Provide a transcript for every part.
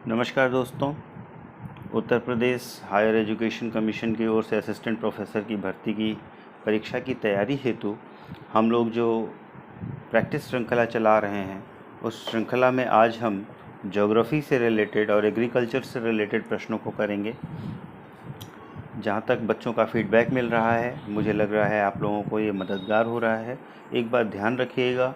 नमस्कार दोस्तों। Uttar Pradesh higher education commission की ओर से असिस्टेंट प्रोफेसर की भर्ती की परीक्षा की तैयारी हेतु हम लोग जो प्रैक्टिस श्रृंखला चला रहे हैं, उस श्रृंखला में आज हम ज्योग्राफी से रिलेटेड और एग्रीकल्चर से रिलेटेड प्रश्नों को करेंगे। जहाँ तक बच्चों का फीडबैक मिल रहा है, मुझे लग रहा है आप लोगों को ये मददगार हो रहा है। एक बात ध्यान रखिएगा,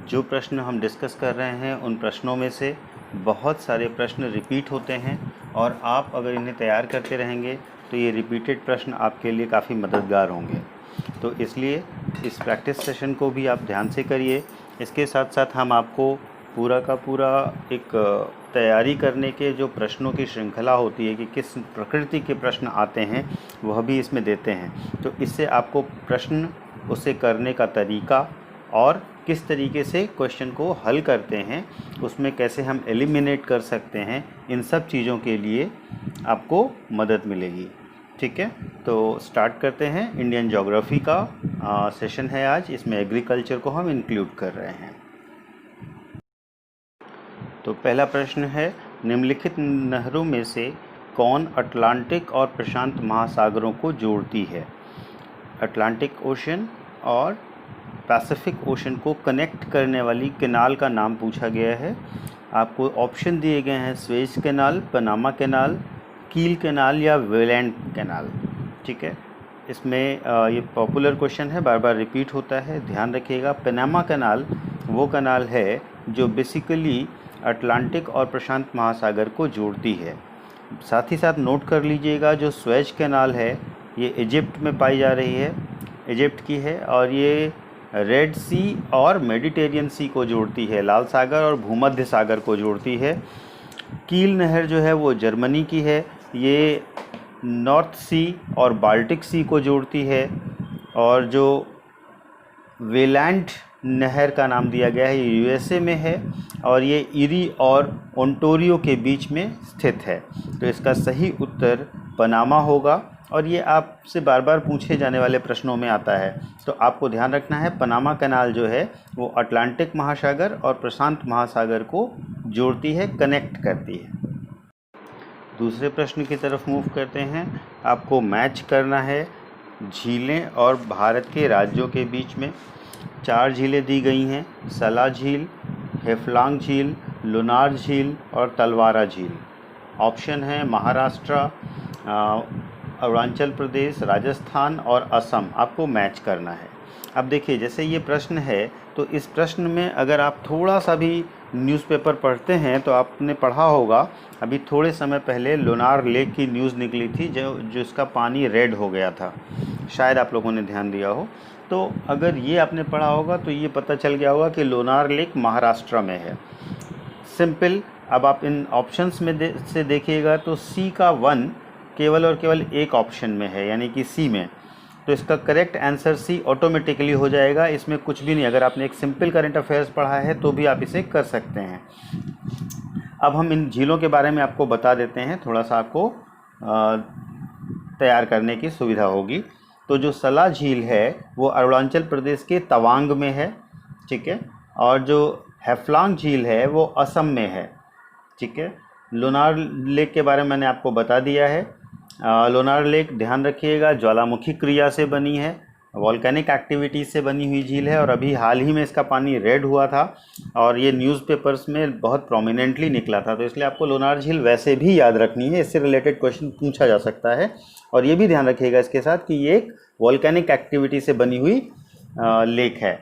जो प्रश्न हम डिस्कस कर रहे हैं उन प्रश्नों में से बहुत सारे प्रश्न रिपीट होते हैं और आप अगर इन्हें तैयार करते रहेंगे तो ये रिपीटेड प्रश्न आपके लिए काफ़ी मददगार होंगे। तो इसलिए इस प्रैक्टिस सेशन को भी आप ध्यान से करिए। इसके साथ साथ हम आपको पूरा का पूरा एक तैयारी करने के जो प्रश्नों की श्रृंखला होती है कि किस प्रकृति के प्रश्न आते हैं, वह भी इसमें देते हैं। तो इससे आपको प्रश्न, उसे करने का तरीका और किस तरीके से क्वेश्चन को हल करते हैं, उसमें कैसे हम एलिमिनेट कर सकते हैं, इन सब चीज़ों के लिए आपको मदद मिलेगी। ठीक है, तो स्टार्ट करते हैं। इंडियन ज्योग्राफी का सेशन है आज, इसमें एग्रीकल्चर को हम इंक्लूड कर रहे हैं। तो पहला प्रश्न है, निम्नलिखित नहरों में से कौन अटलांटिक और प्रशांत महासागरों को जोड़ती है? अटलांटिक ओशन और पैसिफिक ओशन को कनेक्ट करने वाली कैनाल का नाम पूछा गया है। आपको ऑप्शन दिए गए हैं स्वेज कैनाल, पनामा कैनाल, कील कैनाल या वेलैंड कैनाल। ठीक है, इसमें ये पॉपुलर क्वेश्चन है, बार बार रिपीट होता है, ध्यान रखिएगा। पनामा कैनाल वो कैनाल है जो बेसिकली अटलांटिक और प्रशांत महासागर को जोड़ती है। साथ ही साथ नोट कर लीजिएगा, जो स्वेज कैनाल है ये इजिप्ट में पाई जा रही है, इजिप्ट की है, और ये रेड सी और मेडिटेरियन सी को जोड़ती है, लाल सागर और भूमध्य सागर को जोड़ती है। कील नहर जो है वो जर्मनी की है, ये नॉर्थ सी और बाल्टिक सी को जोड़ती है। और जो वेलैंड नहर का नाम दिया गया है, ये यूएसए में है और ये इरी और ओंटारियो के बीच में स्थित है। तो इसका सही उत्तर पनामा होगा और ये आपसे बार बार पूछे जाने वाले प्रश्नों में आता है। तो आपको ध्यान रखना है, पनामा कैनाल जो है वो अटलांटिक महासागर और प्रशांत महासागर को जोड़ती है, कनेक्ट करती है। दूसरे प्रश्न की तरफ मूव करते हैं। आपको मैच करना है झीलें और भारत के राज्यों के बीच में। 4 झीलें दी गई हैं, सला झील, हेफलांग झील, लुनार झील और तलवारा झील। ऑप्शन है महाराष्ट्र, अरुणाचल प्रदेश, राजस्थान और असम। आपको मैच करना है। अब देखिए, जैसे ये प्रश्न है तो इस प्रश्न में अगर आप थोड़ा सा भी न्यूज़पेपर पढ़ते हैं तो आपने पढ़ा होगा, अभी थोड़े समय पहले लोनार लेक की न्यूज़ निकली थी जो इसका पानी रेड हो गया था, शायद आप लोगों ने ध्यान दिया हो। तो अगर ये आपने पढ़ा होगा तो ये पता चल गया होगा कि लोनार लेक महाराष्ट्र में है। सिंपल। अब आप इन ऑप्शंस में से देखिएगा तो सी का 1 केवल और केवल एक ऑप्शन में है, यानी कि सी में। तो इसका करेक्ट आंसर सी ऑटोमेटिकली हो जाएगा, इसमें कुछ भी नहीं। अगर आपने एक सिंपल करंट अफेयर्स पढ़ा है तो भी आप इसे कर सकते हैं। अब हम इन झीलों के बारे में आपको बता देते हैं, थोड़ा सा आपको तैयार करने की सुविधा होगी। तो जो सला झील है वो अरुणाचल प्रदेश के तवांग में है, ठीक है, और जो हेफलांग झील है वो असम में है, ठीक है। लोनार लेक के बारे में मैंने आपको बता दिया है। लोनार लेक, ध्यान रखिएगा, ज्वालामुखी क्रिया से बनी है, वॉल्केनिक एक्टिविटीज़ से बनी हुई झील है और अभी हाल ही में इसका पानी रेड हुआ था और ये न्यूज़पेपर्स में बहुत प्रोमिनेंटली निकला था। तो इसलिए आपको लोनार झील वैसे भी याद रखनी है, इससे रिलेटेड क्वेश्चन पूछा जा सकता है। और ये भी ध्यान रखिएगा इसके साथ कि ये एक वॉल्केनिक एक्टिविटी से बनी हुई लेक है।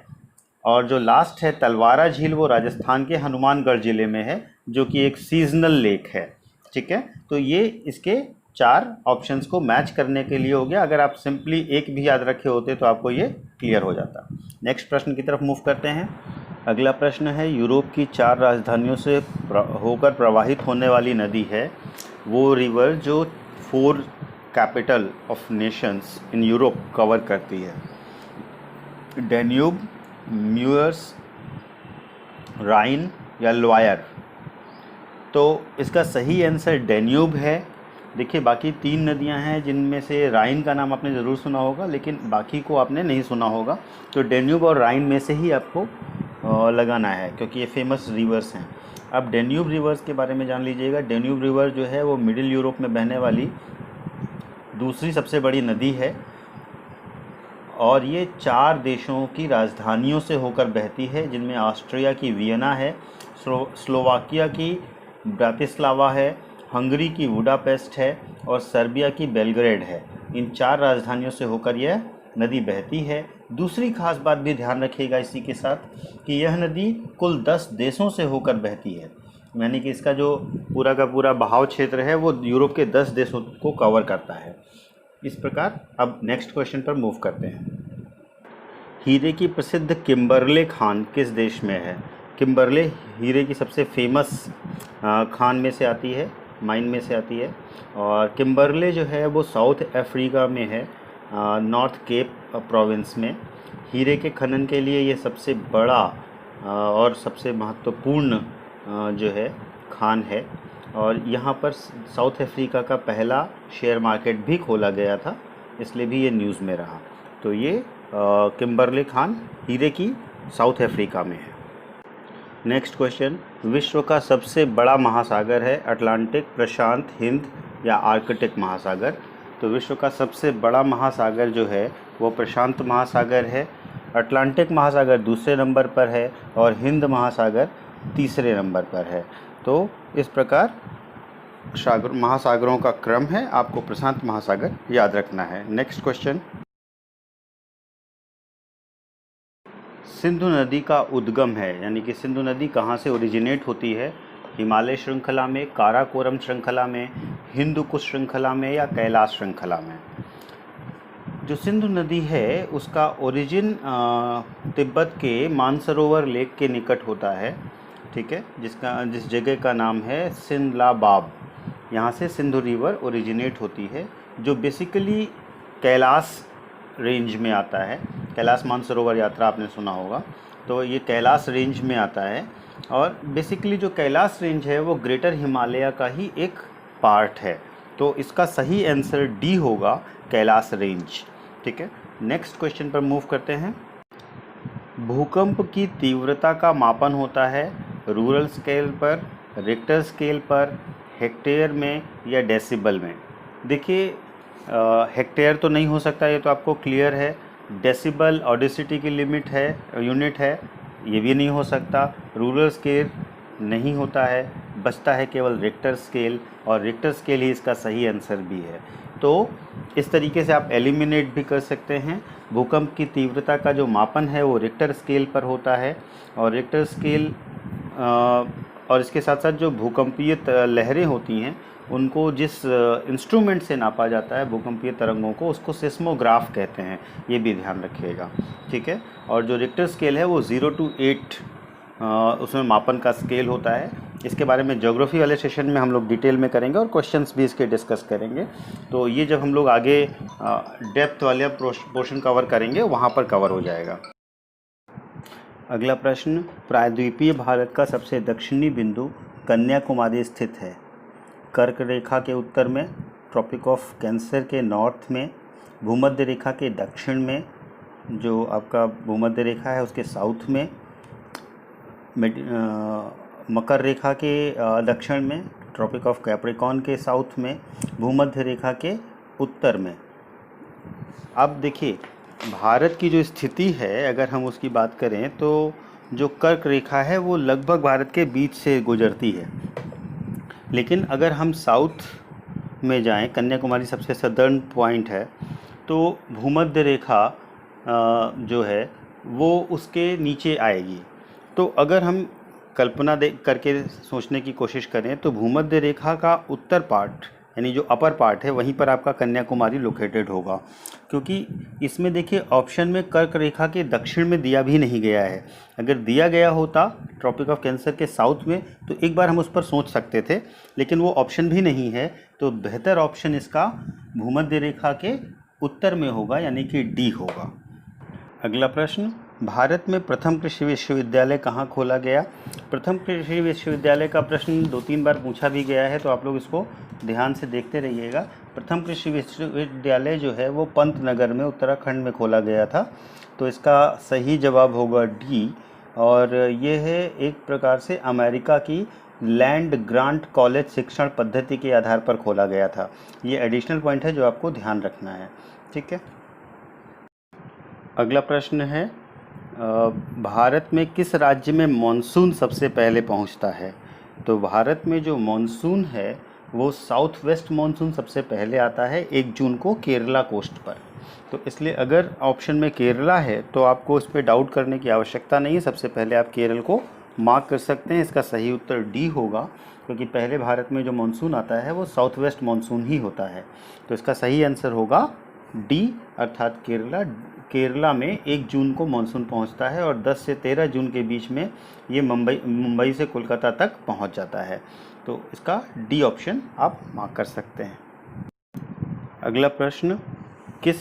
और जो लास्ट है तलवारा झील, वो राजस्थान के हनुमानगढ़ ज़िले में है, जो कि एक सीजनल लेक है, ठीक है। तो ये इसके 4 ऑप्शंस को मैच करने के लिए हो गया। अगर आप सिंपली एक भी याद रखे होते तो आपको ये क्लियर हो जाता। नेक्स्ट प्रश्न की तरफ मूव करते हैं। अगला प्रश्न है, यूरोप की 4 राजधानियों से होकर प्रवाहित होने वाली नदी है वो रिवर जो 4 capital of Nations in Europe cover करती है? डैन्यूब, म्यूर्स, राइन या लोयर? तो इसका सही आंसर डैन्यूब है। देखिए, बाकी 3 नदियां हैं जिनमें से राइन का नाम आपने ज़रूर सुना होगा, लेकिन बाकी को आपने नहीं सुना होगा। तो डैन्यूब और राइन में से ही आपको लगाना है, क्योंकि ये फेमस रिवर्स हैं। अब डेन्यूब रिवर्स के बारे में जान लीजिएगा। डेन्यूब रिवर जो है वो मिडिल यूरोप में बहने वाली दूसरी सबसे बड़ी नदी है और ये 4 देशों की राजधानियों से होकर बहती है, जिनमें ऑस्ट्रिया की वियना है, स्लोवाकिया की ब्रातिस्लावा है, हंगरी की बुडापेस्ट है और सर्बिया की बेलग्रेड है। इन 4 राजधानियों से होकर यह नदी बहती है। दूसरी खास बात भी ध्यान रखिएगा इसी के साथ कि यह नदी कुल 10 देशों से होकर बहती है, यानी कि इसका जो पूरा का पूरा बहाव क्षेत्र है वो यूरोप के 10 देशों को कवर करता है। इस प्रकार अब नेक्स्ट क्वेश्चन पर मूव करते हैं। हीरे की प्रसिद्ध किम्बरले खान किस देश में है? किम्बरले हीरे की सबसे फेमस खान में से आती है, माइन में से आती है। और किम्बरले जो है वो साउथ अफ्रीका में है, नॉर्थ केप प्रोविंस में। हीरे के खनन के लिए ये सबसे बड़ा और सबसे महत्वपूर्ण जो है खान है और यहाँ पर साउथ अफ्रीका का पहला शेयर मार्केट भी खोला गया था, इसलिए भी ये न्यूज़ में रहा। तो ये किम्बरले खान हीरे की साउथ अफ्रीका में है। नेक्स्ट क्वेश्चन, विश्व का सबसे बड़ा महासागर है अटलांटिक, प्रशांत, हिंद या आर्कटिक महासागर? तो विश्व का सबसे बड़ा महासागर जो है वो प्रशांत महासागर है, अटलांटिक महासागर दूसरे नंबर पर है और हिंद महासागर तीसरे नंबर पर है। तो इस प्रकार महासागरों का क्रम है, आपको प्रशांत महासागर याद रखना है। नेक्स्ट क्वेश्चन, सिंधु नदी का उद्गम है, यानी कि सिंधु नदी कहाँ से ओरिजिनेट होती है? हिमालय श्रृंखला में, काराकोरम श्रृंखला में, हिंदू कुश श्रृंखला में या कैलाश श्रृंखला में? जो सिंधु नदी है उसका ओरिजिन तिब्बत के मानसरोवर लेक के निकट होता है, ठीक है, जिस जगह का नाम है सिंधलाबाब। यहाँ से सिंधु रिवर ओरिजिनेट होती है, जो बेसिकली कैलाश रेंज में आता है। कैलाश मानसरोवर यात्रा आपने सुना होगा, तो ये कैलाश रेंज में आता है और बेसिकली जो कैलाश रेंज है वो ग्रेटर हिमालय का ही एक पार्ट है। तो इसका सही आंसर डी होगा, कैलाश रेंज, ठीक है। नेक्स्ट क्वेश्चन पर मूव करते हैं। भूकंप की तीव्रता का मापन होता है रूरल स्केल पर, रिक्टर स्केल पर, हेक्टेयर में या डेसिबल में? देखिए हेक्टेयर तो नहीं हो सकता, ये तो आपको क्लियर है। डेसिबल ऑडेसिटी की लिमिट है, यूनिट है, ये भी नहीं हो सकता। रूरल स्केल नहीं होता है, बचता है केवल रिक्टर स्केल और रिक्टर स्केल ही इसका सही आंसर भी है। तो इस तरीके से आप एलिमिनेट भी कर सकते हैं। भूकंप की तीव्रता का जो मापन है वो रिक्टर स्केल पर होता है और रिक्टर स्केल और इसके साथ साथ जो भूकंपीय लहरें होती हैं उनको जिस इंस्ट्रूमेंट से नापा जाता है भूकंपीय तरंगों को, उसको सिस्मोग्राफ कहते हैं, ये भी ध्यान रखिएगा, ठीक है। और जो रिक्टर स्केल है वो 0 to 8 उसमें मापन का स्केल होता है। इसके बारे में ज्योग्राफी वाले सेशन में हम लोग डिटेल में करेंगे और क्वेश्चंस भी इसके डिस्कस करेंगे। तो ये जब हम लोग आगे डेप्थ वाले पोर्शन कवर करेंगे वहाँ पर कवर हो जाएगा। अगला प्रश्न, प्रायद्वीपीय भारत का सबसे दक्षिणी बिंदु कन्याकुमारी स्थित है। कर्क रेखा के उत्तर में, ट्रॉपिक ऑफ कैंसर के नॉर्थ में, भूमध्य रेखा के दक्षिण में, जो आपका भूमध्य रेखा है उसके साउथ में, मकर रेखा के दक्षिण में, ट्रॉपिक ऑफ कैप्रिकॉर्न के साउथ में, भूमध्य रेखा के उत्तर में। अब देखिए भारत की जो स्थिति है अगर हम उसकी बात करें तो जो कर्क रेखा है वो लगभग भारत के बीच से गुजरती है, लेकिन अगर हम साउथ में जाएं, कन्याकुमारी सबसे सदर्न पॉइंट है, तो भूमध्य रेखा जो है वो उसके नीचे आएगी। तो अगर हम कल्पना करके सोचने की कोशिश करें तो भूमध्य रेखा का उत्तर पार्ट यानी जो अपर पार्ट है वहीं पर आपका कन्याकुमारी लोकेटेड होगा, क्योंकि इसमें देखिए ऑप्शन में कर्क रेखा के दक्षिण में दिया भी नहीं गया है। अगर दिया गया होता ट्रॉपिक ऑफ कैंसर के साउथ में तो एक बार हम उस पर सोच सकते थे, लेकिन वो ऑप्शन भी नहीं है। तो बेहतर ऑप्शन इसका भूमध्य रेखा के उत्तर में होगा, यानी कि डी होगा। अगला प्रश्न, भारत में प्रथम कृषि विश्वविद्यालय कहाँ खोला गया? प्रथम कृषि विश्वविद्यालय का प्रश्न 2-3 बार पूछा भी गया है, तो आप लोग इसको ध्यान से देखते रहिएगा। प्रथम कृषि विश्वविद्यालय जो है वो पंतनगर में उत्तराखंड में खोला गया था, तो इसका सही जवाब होगा डी। और ये है एक प्रकार से अमेरिका की लैंड ग्रांट कॉलेज शिक्षण पद्धति के आधार पर खोला गया था। ये एडिशनल पॉइंट है जो आपको ध्यान रखना है। ठीक है, अगला प्रश्न है भारत में किस राज्य में मॉनसून सबसे पहले पहुंचता है? तो भारत में जो मॉनसून है वो साउथ वेस्ट मॉनसून सबसे पहले आता है 1 जून को केरला कोस्ट पर। तो इसलिए अगर ऑप्शन में केरला है तो आपको उस पर डाउट करने की आवश्यकता नहीं है, सबसे पहले आप केरल को मार्क कर सकते हैं। इसका सही उत्तर डी होगा, क्योंकि पहले भारत में जो मानसून आता है वो साउथ वेस्ट मानसून ही होता है। तो इसका सही आंसर होगा डी, अर्थात केरला में 1 जून को मानसून पहुंचता है और 10 से 13 जून के बीच में ये मुंबई से कोलकाता तक पहुंच जाता है। तो इसका डी ऑप्शन आप मार्क कर सकते हैं। अगला प्रश्न, किस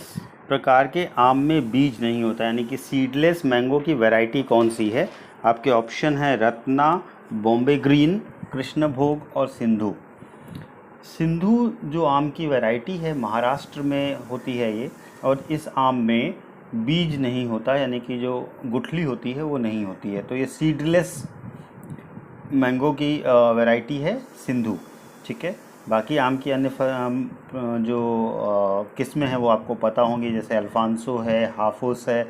प्रकार के आम में बीज नहीं होता, यानी कि सीडलेस मैंगो की वैरायटी कौन सी है? आपके ऑप्शन है रत्ना, बॉम्बे ग्रीन, कृष्णभोग और सिंधु। सिंधु जो आम की वैरायटी है महाराष्ट्र में होती है ये, और इस आम में बीज नहीं होता, यानी कि जो गुठली होती है वो नहीं होती है। तो ये सीडलेस मैंगो की वैरायटी है सिंधु। ठीक है, बाकी आम की अन्य जो किस्में हैं वो आपको पता होंगी, जैसे अल्फांसो है, हाफूस है,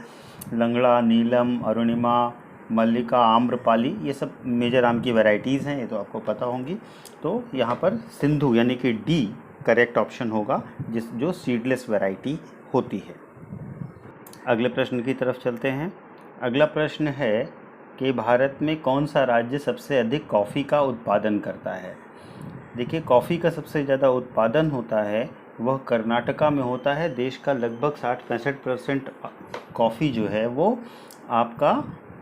लंगड़ा, नीलम, अरुणिमा, मल्लिका, आम्रपाली, ये सब मेजर आम की वैरायटीज़ हैं, ये तो आपको पता होंगी। तो यहाँ पर सिंधु यानी कि डी करेक्ट ऑप्शन होगा, जो सीडलेस वैरायटी होती है। अगले प्रश्न की तरफ चलते हैं। अगला प्रश्न है कि भारत में कौन सा राज्य सबसे अधिक कॉफ़ी का उत्पादन करता है? देखिए, कॉफ़ी का सबसे ज़्यादा उत्पादन होता है वह कर्नाटका में होता है। देश का लगभग 60-65% कॉफ़ी जो है वो आपका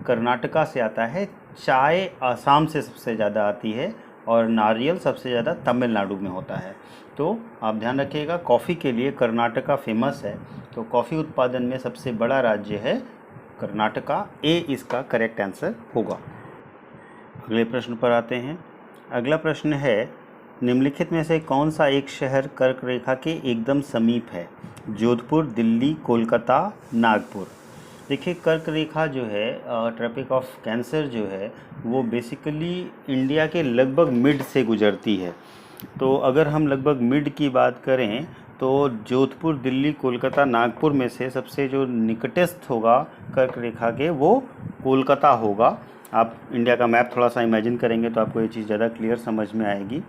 कर्नाटका से आता है। चाय आसाम से सबसे ज़्यादा आती है और नारियल सबसे ज़्यादा तमिलनाडु में होता है। तो आप ध्यान रखिएगा, कॉफ़ी के लिए कर्नाटका फेमस है। तो कॉफ़ी उत्पादन में सबसे बड़ा राज्य है कर्नाटका, ए इसका करेक्ट आंसर होगा। अगले प्रश्न पर आते हैं। अगला प्रश्न है, निम्नलिखित में से कौन सा एक शहर कर्क रेखा के एकदम समीप है? जोधपुर, दिल्ली, कोलकाता, नागपुर। देखिए, कर्क रेखा जो है ट्रॉपिक ऑफ कैंसर जो है वो बेसिकली इंडिया के लगभग मिड से गुजरती है। तो अगर हम लगभग मिड की बात करें तो जोधपुर, दिल्ली, कोलकाता, नागपुर में से सबसे जो निकटस्थ होगा कर्क रेखा के वो कोलकाता होगा। आप इंडिया का मैप थोड़ा सा इमेजिन करेंगे तो आपको ये चीज़ ज़्यादा क्लियर समझ में आएगी।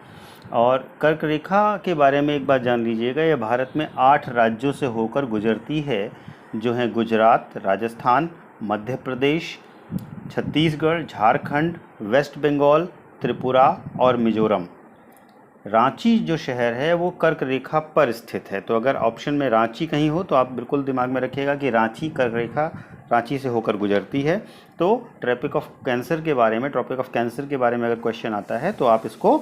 और कर्क रेखा के बारे में एक बात जान लीजिएगा, यह भारत में 8 राज्यों से होकर गुजरती है, जो हैं गुजरात, राजस्थान, मध्य प्रदेश, छत्तीसगढ़, झारखंड, वेस्ट बंगाल, त्रिपुरा और मिजोरम। रांची जो शहर है वो कर्क रेखा पर स्थित है। तो अगर ऑप्शन में रांची कहीं हो तो आप बिल्कुल दिमाग में रखिएगा कि रांची कर्क रेखा रांची से होकर गुजरती है। तो ट्रॉपिक ऑफ कैंसर के बारे में अगर क्वेश्चन आता है तो आप इसको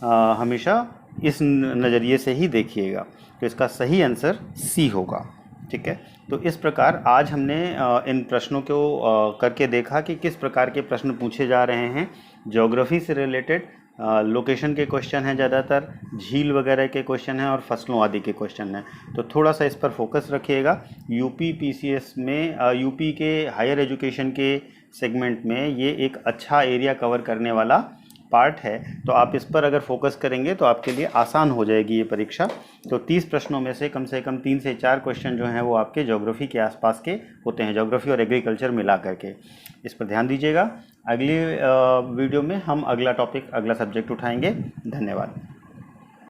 हमेशा इस नज़रिए से ही देखिएगा। तो इसका सही आंसर सी होगा। ठीक है, तो इस प्रकार आज हमने इन प्रश्नों को करके देखा कि किस प्रकार के प्रश्न पूछे जा रहे हैं। ज्योग्राफी से रिलेटेड लोकेशन के क्वेश्चन हैं ज़्यादातर, झील वगैरह के क्वेश्चन हैं और फसलों आदि के क्वेश्चन हैं। तो थोड़ा सा इस पर फोकस रखिएगा। यूपी पीसीएस में यूपी के हायर एजुकेशन के सेगमेंट में ये एक अच्छा एरिया कवर करने वाला पार्ट है। तो आप इस पर अगर फोकस करेंगे तो आपके लिए आसान हो जाएगी ये परीक्षा। तो 30 प्रश्नों में से कम 3 से 4 क्वेश्चन जो हैं वो आपके ज्योग्राफी के आसपास के होते हैं, ज्योग्राफी और एग्रीकल्चर मिला करके। इस पर ध्यान दीजिएगा। अगली वीडियो में हम अगला सब्जेक्ट उठाएंगे। धन्यवाद।